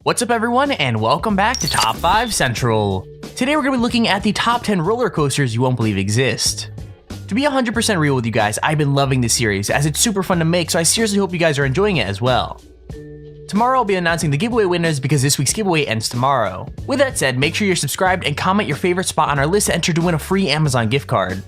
What's up everyone, and welcome back to Top 5 Central. Today we're going to be looking at the top 10 roller coasters you won't believe exist. To be 100% real with you guys, I've been loving this series as it's super fun to make, so I seriously hope you guys are enjoying it as well. Tomorrow I'll be announcing the giveaway winners because this week's giveaway ends tomorrow. With that said, make sure you're subscribed and comment your favorite spot on our list to enter to win a free Amazon gift card.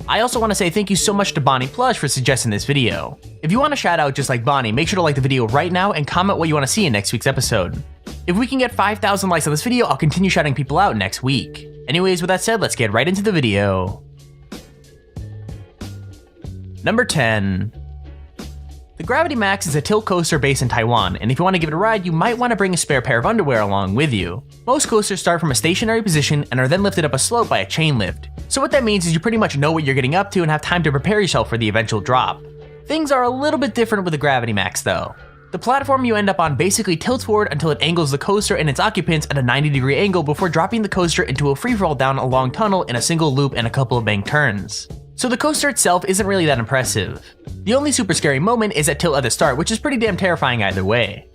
I also want to say thank you so much to Bonnie Plush for suggesting this video. If you want a shout out just like Bonnie, make sure to like the video right now and comment what you want to see in next week's episode. If we can get 5,000 likes on this video, I'll continue shouting people out next week. Anyways, with that said, let's get right into the video. Number 10. The Gravity Max is a tilt coaster based in Taiwan, and if you want to give it a ride, you might want to bring a spare pair of underwear along with you. Most coasters start from a stationary position and are then lifted up a slope by a chain lift. So what that means is you pretty much know what you're getting up to and have time to prepare yourself for the eventual drop. Things are a little bit different with the Gravity Max though. The platform you end up on basically tilts forward until it angles the coaster and its occupants at a 90-degree angle before dropping the coaster into a freefall down a long tunnel in a single loop and a couple of bank turns. So the coaster itself isn't really that impressive. The only super scary moment is at tilt at the start, which is pretty damn terrifying either way.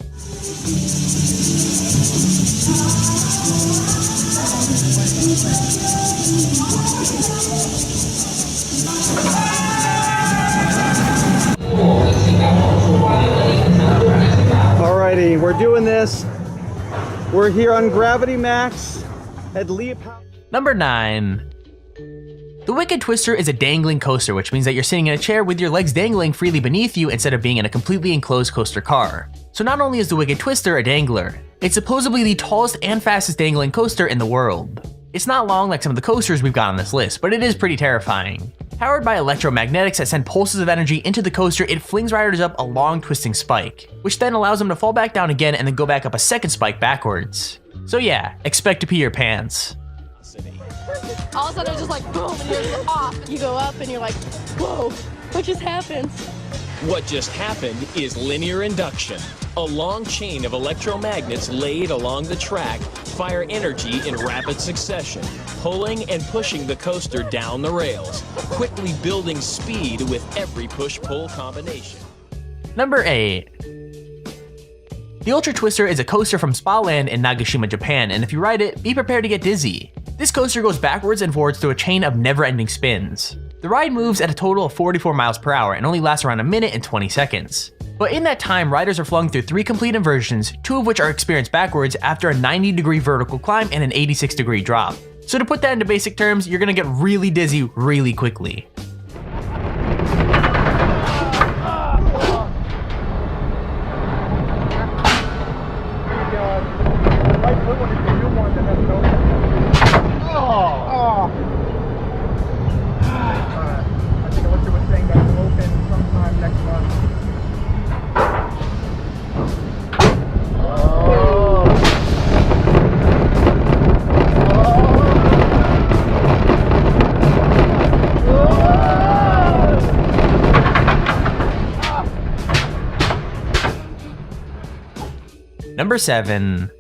Alrighty, we're doing this. We're here on Gravity Max at Leap. Number 9. The Wicked Twister is a dangling coaster, which means that you're sitting in a chair with your legs dangling freely beneath you instead of being in a completely enclosed coaster car. So not only is the Wicked Twister a dangler, it's supposedly the tallest and fastest dangling coaster in the world. It's not long like some of the coasters we've got on this list, but it is pretty terrifying. Powered by electromagnetics that send pulses of energy into the coaster, it flings riders up a long twisting spike, which then allows them to fall back down again and then go back up a second spike backwards. So yeah, expect to pee your pants. All of a sudden it's just like boom and you're off. You go up and you're like, whoa, what just happened? What just happened is linear induction. A long chain of electromagnets laid along the track fire energy in rapid succession, pulling and pushing the coaster down the rails, quickly building speed with every push-pull combination. Number 8. The Ultra Twister is a coaster from Spa Land in Nagashima, Japan, and if you ride it, be prepared to get dizzy. This coaster goes backwards and forwards through a chain of never-ending spins. The ride moves at a total of 44 miles per hour and only lasts around a minute and 20 seconds. But in that time, riders are flung through 3 complete inversions, 2 of which are experienced backwards after a 90-degree vertical climb and an 86-degree drop. So to put that into basic terms, you're gonna get really dizzy really quickly. Number 7.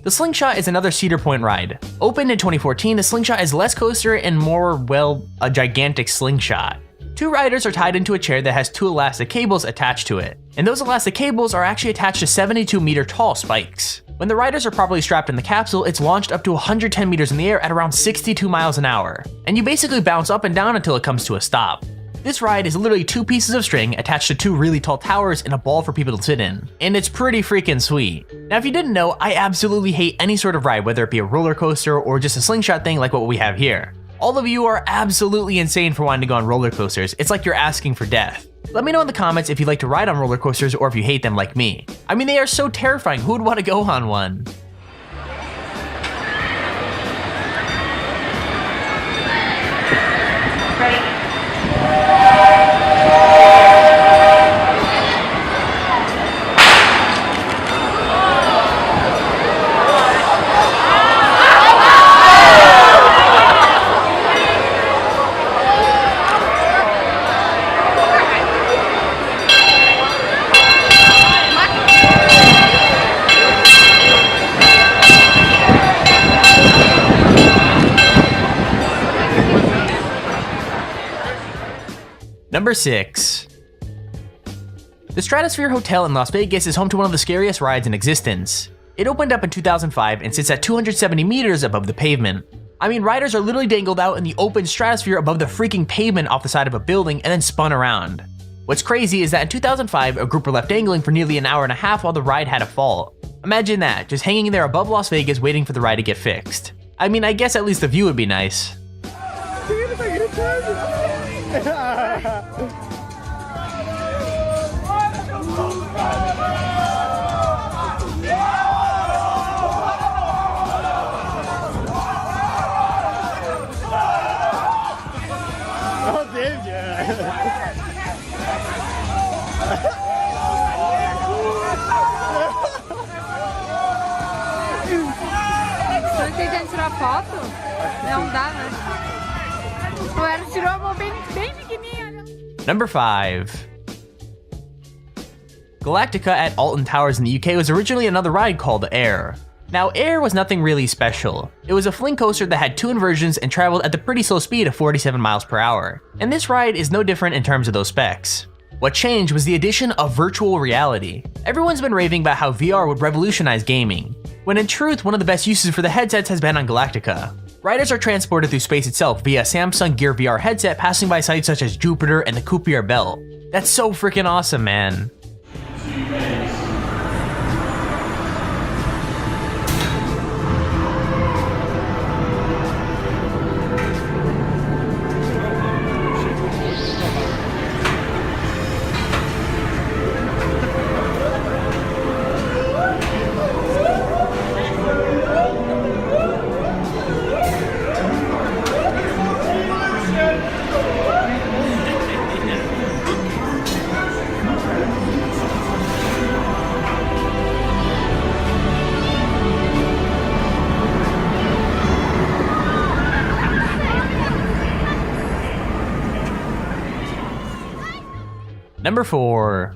The Slingshot is another Cedar Point ride. Opened in 2014, the Slingshot is less coaster and more, well, a gigantic slingshot. 2 riders are tied into a chair that has 2 elastic cables attached to it, and those elastic cables are actually attached to 72-meter tall spikes. When the riders are properly strapped in the capsule, it's launched up to 110 meters in the air at around 62 miles an hour, and you basically bounce up and down until it comes to a stop. This ride is literally 2 pieces of string attached to 2 really tall towers and a ball for people to sit in, and it's pretty freaking sweet. Now if you didn't know, I absolutely hate any sort of ride, whether it be a roller coaster or just a slingshot thing like what we have here. All of you are absolutely insane for wanting to go on roller coasters. It's like you're asking for death. Let me know in the comments if you like to ride on roller coasters or if you hate them like me. I mean, they are so terrifying, who would want to go on one? Number 6. The Stratosphere Hotel in Las Vegas is home to one of the scariest rides in existence. It opened up in 2005 and sits at 270 meters above the pavement. I mean, riders are literally dangled out in the open stratosphere above the freaking pavement off the side of a building and then spun around. What's crazy is that in 2005, a group were left dangling for nearly an hour and a half while the ride had a fault. Imagine that, just hanging there above Las Vegas waiting for the ride to get fixed. I mean, I guess at least the view would be nice. Tô tentando tirar foto? Não dá, né? O Eros tirou a mão bem pequenininha. Number 5. Galactica at Alton Towers in the UK was originally another ride called Air. Now, Air was nothing really special. It was a fling coaster that had 2 inversions and traveled at the pretty slow speed of 47 miles per hour. And this ride is no different in terms of those specs. What changed was the addition of virtual reality. Everyone's been raving about how VR would revolutionize gaming, when in truth, one of the best uses for the headsets has been on Galactica. Riders are transported through space itself via Samsung Gear VR headset, passing by sites such as Jupiter and the Kuiper Belt. That's so freaking awesome, man. Number 4.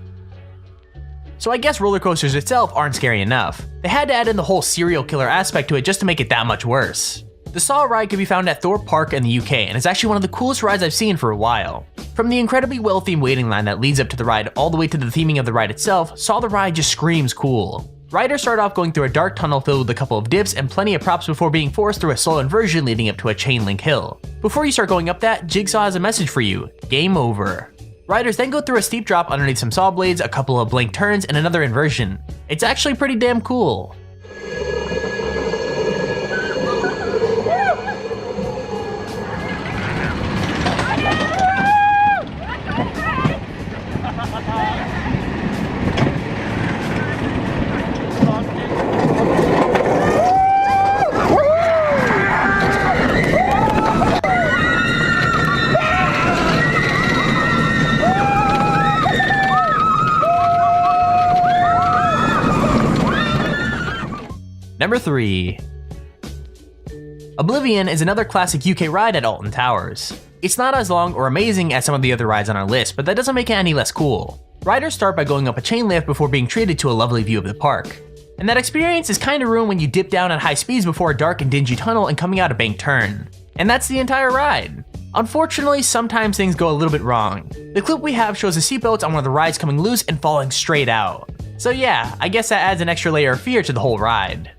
So I guess roller coasters itself aren't scary enough. They had to add in the whole serial killer aspect to it just to make it that much worse. The Saw ride can be found at Thorpe Park in the UK, and it's actually one of the coolest rides I've seen for a while. From the incredibly well-themed waiting line that leads up to the ride all the way to the theming of the ride itself, Saw the ride just screams cool. Riders start off going through a dark tunnel filled with a couple of dips and plenty of props before being forced through a slow inversion leading up to a chain link hill. Before you start going up that, Jigsaw has a message for you: game over. Riders then go through a steep drop underneath some saw blades, a couple of blank turns, and another inversion. It's actually pretty damn cool. Number 3. Oblivion is another classic UK ride at Alton Towers. It's not as long or amazing as some of the other rides on our list, but that doesn't make it any less cool. Riders start by going up a chain lift before being treated to a lovely view of the park. And that experience is kinda ruined when you dip down at high speeds before a dark and dingy tunnel and coming out a banked turn. And that's the entire ride. Unfortunately, sometimes things go a little bit wrong. The clip we have shows the seatbelts on one of the rides coming loose and falling straight out. So yeah, I guess that adds an extra layer of fear to the whole ride.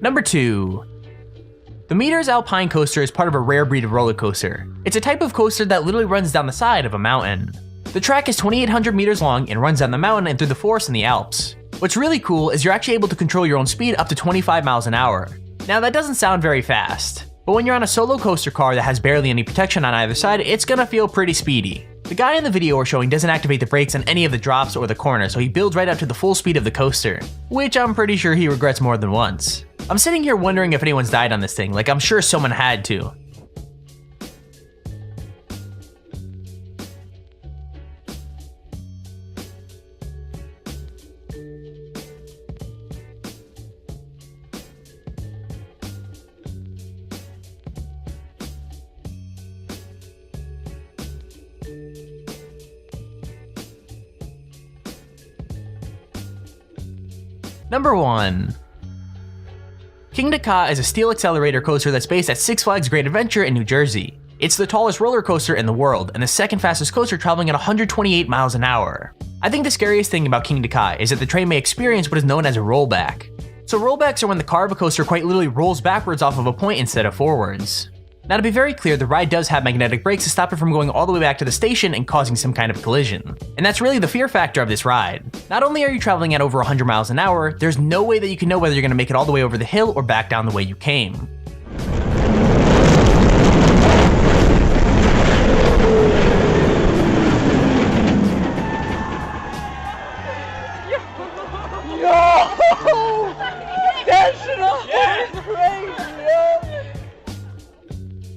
Number 2. The Meteors Alpine Coaster is part of a rare breed of roller coaster. It's a type of coaster that literally runs down the side of a mountain. The track is 2,800 meters long and runs down the mountain and through the forest in the Alps. What's really cool is you're actually able to control your own speed up to 25 miles an hour. Now that doesn't sound very fast, but when you're on a solo coaster car that has barely any protection on either side, it's gonna feel pretty speedy. The guy in the video we're showing doesn't activate the brakes on any of the drops or the corners, so he builds right up to the full speed of the coaster, which I'm pretty sure he regrets more than once. I'm sitting here wondering if anyone's died on this thing, like I'm sure someone had to. Number 1. Kingda Ka is a steel accelerator coaster that's based at Six Flags Great Adventure in New Jersey. It's the tallest roller coaster in the world and the second fastest coaster, traveling at 128 miles an hour. I think the scariest thing about Kingda Ka is that the train may experience what is known as a rollback. So rollbacks are when the car of a coaster quite literally rolls backwards off of a point instead of forwards. Now, to be very clear, the ride does have magnetic brakes to stop it from going all the way back to the station and causing some kind of collision. And that's really the fear factor of this ride. Not only are you traveling at over 100 miles an hour, there's no way that you can know whether you're going to make it all the way over the hill or back down the way you came.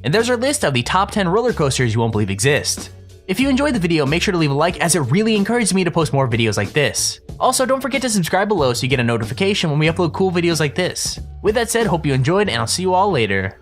And there's our list of the top 10 roller coasters you won't believe exist. If you enjoyed the video, make sure to leave a like, as it really encourages me to post more videos like this. Also, don't forget to subscribe below so you get a notification when we upload cool videos like this. With that said, hope you enjoyed, and I'll see you all later.